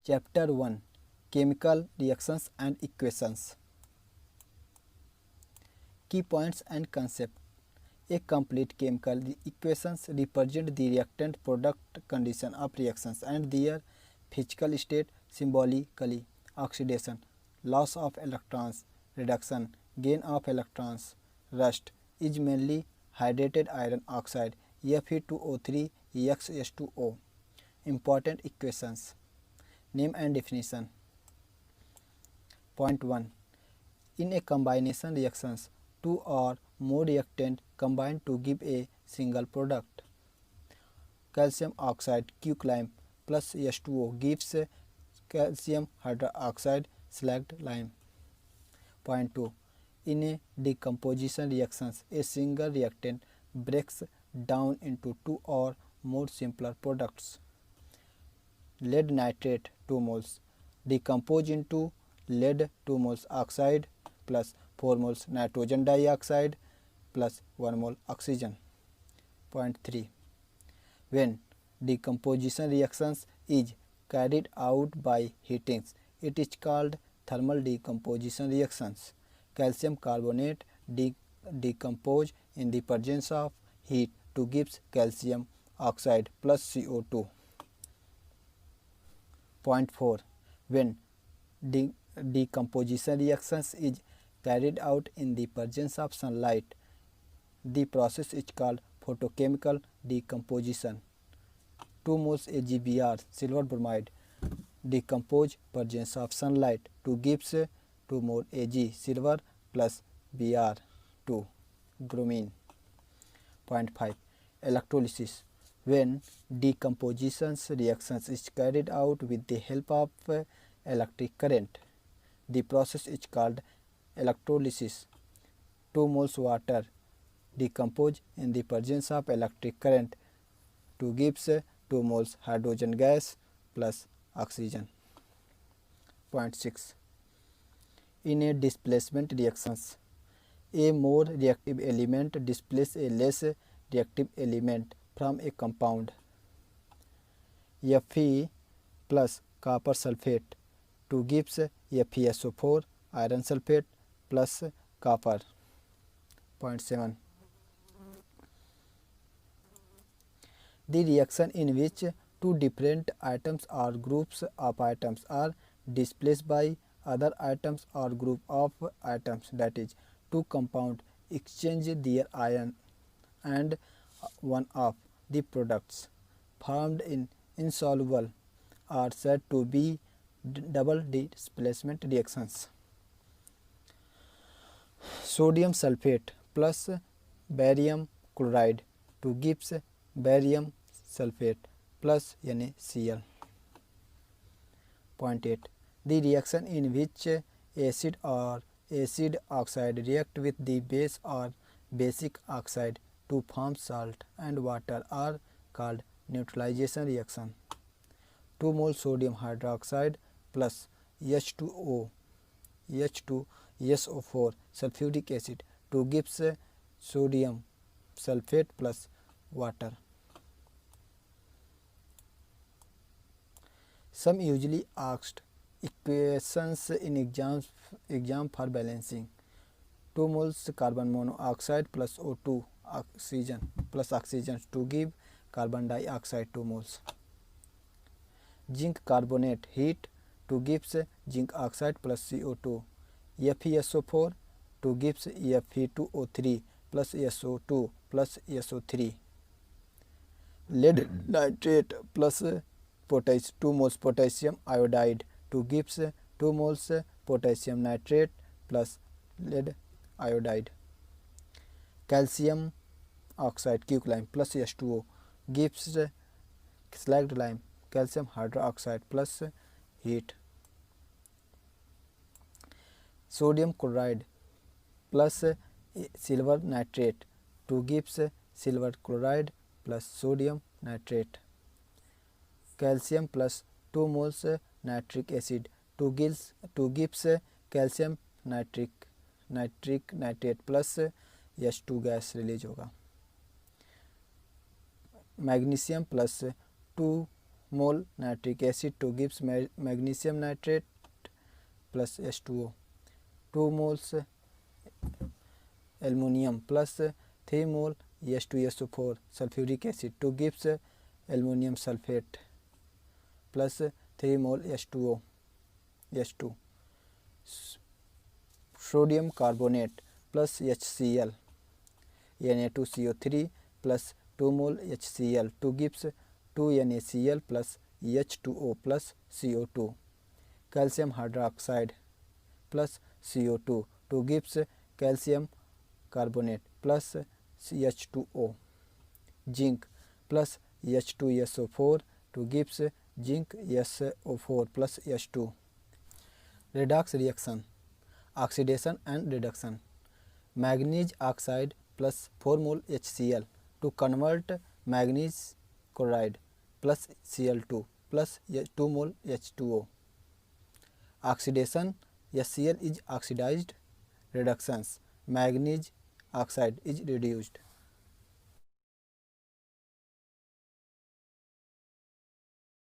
Chapter 1 Chemical Reactions and Equations. Key points and concept. A complete chemical equations represent the reactant product condition of reactions and their physical state symbolically. Oxidation, loss of electrons, reduction, gain of electrons, rust is mainly hydrated iron oxide Fe2O3 X2O. Important equations. Name and definition. Point 1. In a combination reactions, two or more reactant combine to give a single product. Calcium oxide quicklime plus H2O gives calcium hydroxide slacked lime. Point 2. In a decomposition reactions, a single reactant breaks down into two or more simpler products. Lead nitrate 2 moles decompose into lead 2 moles oxide plus 4 moles nitrogen dioxide plus 1 mole oxygen. Point 3. When decomposition reactions is carried out by heatings, it is called thermal decomposition reactions. Calcium carbonate decompose in the presence of heat to gives calcium oxide plus CO2. Point 4. When decomposition reactions is carried out in the presence of sunlight, the process is called photochemical decomposition. 2 moles AgBr silver bromide decompose presence of sunlight to gives 2 more Ag silver plus Br2 bromine. Point 5. Electrolysis. When decomposition reactions is carried out with the help of electric current, the process is called electrolysis. 2 moles water decompose in the presence of electric current to gives 2 moles hydrogen gas plus oxygen. Point 6. In a displacement reactions, a more reactive element displaces a less reactive element from a compound. Fe plus copper sulfate to gives FeSO4 iron sulfate plus copper. Point 7. The reaction in which two different atoms or groups of atoms are displaced by other atoms or group of atoms, that is, two compounds exchange their ion and one of the products formed in insoluble are said to be double displacement reactions. Sodium sulfate plus barium chloride to gives barium sulfate plus NaCl. Point 8. The reaction in which acid or acid oxide react with the base or basic oxide to form salt and water are called neutralization reaction. 2 mole sodium hydroxide plus H2O H2SO4 sulfuric acid to gives sodium sulfate plus water. Some usually asked equations in exam for balancing. 2 moles carbon monoxide plus O2 oxygen plus oxygen to give carbon dioxide 2 moles. Zinc carbonate heat to gives zinc oxide plus CO2. FeSO4 to gives Fe2O3 plus SO2 plus SO3. Lead nitrate plus 2 moles potassium iodide to gives 2 moles potassium nitrate plus lead iodide. Calcium oxide quicklime plus H2O gives slacked lime calcium hydroxide plus heat. Sodium chloride plus silver nitrate to gives silver chloride plus sodium nitrate. Calcium plus 2 moles nitric acid to gives calcium nitrate plus H2 gas release होगा. Magnesium plus 2 mole nitric acid to gives magnesium nitrate plus H2O. 2 moles aluminum plus 3 mole H2SO4 sulfuric acid to gives aluminum sulfate plus 3 mole H2O. H2. Sodium carbonate plus HCl Na2CO3 plus 2 mole HCl to gives 2 NaCl plus H2O plus CO2. Calcium hydroxide plus CO2 to gives calcium carbonate plus H2O. Zinc plus H2SO4 to gives zinc SO4 plus H2. Redox reaction, oxidation and reduction. Manganese oxide plus 4 mole HCl to convert manganese chloride plus Cl2 plus 2 mole H2O. Oxidation, HCl is oxidized. Reductions, manganese oxide is reduced.